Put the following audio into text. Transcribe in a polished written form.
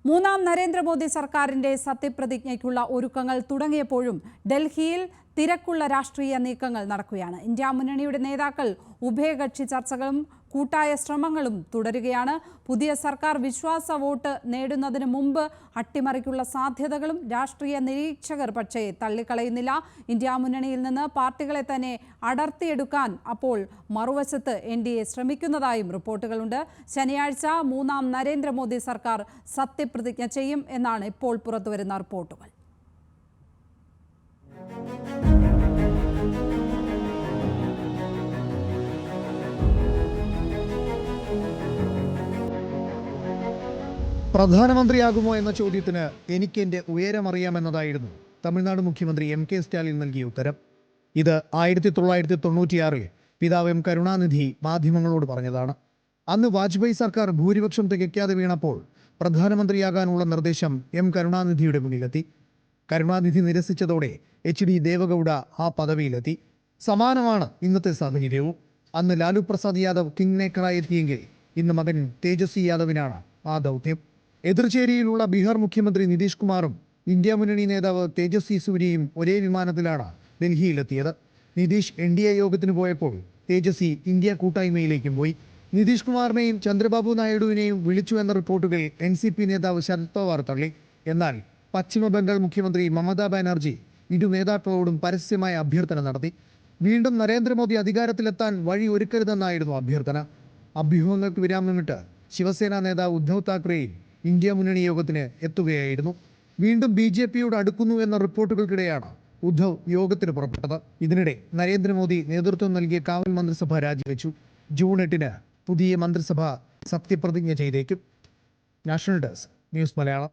മൂന്നാം നരേന്ദ്രമോദി സർക്കാരിന്റെ സത്യപ്രതിജ്ഞയ്ക്കുള്ള ഒരുക്കങ്ങൾ തുടങ്ങിയപ്പോഴും ഡൽഹിയിൽ തിരക്കുള്ള രാഷ്ട്രീയ നീക്കങ്ങൾ നടക്കുകയാണ്. ഇന്ത്യ മുന്നണിയുടെ നേതാക്കൾ ഉഭയകക്ഷി ചർച്ചകളും കൂട്ടായ ശ്രമങ്ങളും തുടരുകയാണ്. പുതിയ സർക്കാർ വിശ്വാസ വോട്ട് നേടുന്നതിന് മുമ്പ് അട്ടിമറിക്കുള്ള സാധ്യതകളും രാഷ്ട്രീയ നിരീക്ഷകർ പക്ഷേ തള്ളിക്കളയുന്നില്ല. ഇന്ത്യ മുന്നണിയിൽ നിന്ന് പാർട്ടികളെ തന്നെ അടർത്തിയെടുക്കാൻ അപ്പോൾ മറുവശത്ത് NDA ശ്രമിക്കുന്നതായും റിപ്പോർട്ടുകളുണ്ട്. ശനിയാഴ്ച മൂന്നാം നരേന്ദ്രമോദി സർക്കാർ സത്യപ്രതിജ്ഞ ചെയ്യും എന്നാണ് ഇപ്പോൾ പുറത്തുവരുന്ന റിപ്പോർട്ടുകൾ. പ്രധാനമന്ത്രിയാകുമോ എന്ന ചോദ്യത്തിന് എനിക്ക് എൻ്റെ ഉയരമറിയാമെന്നതായിരുന്നു തമിഴ്നാട് മുഖ്യമന്ത്രി MK സ്റ്റാലിൻ നൽകിയ ഉത്തരം. ഇത് 1996 പിതാവ് M കരുണാനിധി മാധ്യമങ്ങളോട് പറഞ്ഞതാണ്. അന്ന് വാജ്പേയി സർക്കാർ ഭൂരിപക്ഷം തികയ്ക്കാതെ വീണപ്പോൾ പ്രധാനമന്ത്രിയാകാനുള്ള നിർദ്ദേശം M കരുണാനിധിയുടെ മുന്നിലെത്തി. കരുണാനിധി നിരസിച്ചതോടെ HD ദേവഗൌഡ ആ പദവിയിലെത്തി. സമാനമാണ് ഇന്നത്തെ സാഹചര്യവും. അന്ന് ലാലു പ്രസാദ് യാദവ് കിങ് മേക്കറായി എത്തിയെങ്കിൽ ഇന്ന് മകൻ തേജസ്വി യാദവിനാണ് ആ ദൗത്യം. എതിർചേരിയിലുള്ള ബീഹാർ മുഖ്യമന്ത്രി നിതീഷ് കുമാറും ഇന്ത്യ മുന്നണി നേതാവ് തേജസ്വി സൂര്യയും ഒരേ വിമാനത്തിലാണ് ഡൽഹിയിലെത്തിയത്. നിതീഷ് NDA യോഗത്തിന് പോയപ്പോൾ തേജസ്വി ഇന്ത്യ കൂട്ടായ്മയിലേക്കും പോയി. നിതീഷ് കുമാറിനെയും ചന്ദ്രബാബു നായിഡുവിനെയും വിളിച്ചു എന്ന റിപ്പോർട്ടുകൾ NCP നേതാവ് ശരത് പവാർ തള്ളി. എന്നാൽ പശ്ചിമ ബംഗാൾ മുഖ്യമന്ത്രി മമതാ ബാനർജി ഇരു നേതാക്കളോടും പരസ്യമായ അഭ്യർത്ഥന നടത്തി. വീണ്ടും നരേന്ദ്രമോദി അധികാരത്തിലെത്താൻ വഴി ഒരുക്കരുതെന്നായിരുന്നു അഭ്യർത്ഥന. അഭ്യൂഹങ്ങൾക്ക് വിരാമമിട്ട് ശിവസേന നേതാവ് ഉദ്ധവ് താക്കറെയും ഇന്ത്യ മുന്നണി യോഗത്തിന് എത്തുകയായിരുന്നു. വീണ്ടും BJPയോട് അടുക്കുന്നു എന്ന റിപ്പോർട്ടുകൾക്കിടെയാണ് ഉദ്ധവ് യോഗത്തിന് പുറപ്പെട്ടത്. ഇതിനിടെ നരേന്ദ്രമോദി നേതൃത്വം നൽകിയ കാവൽ മന്ത്രിസഭ രാജിവെച്ചു. ജൂൺ 8 പുതിയ മന്ത്രിസഭ സത്യപ്രതിജ്ഞ ചെയ്തേക്കും. National desk news Malayalam.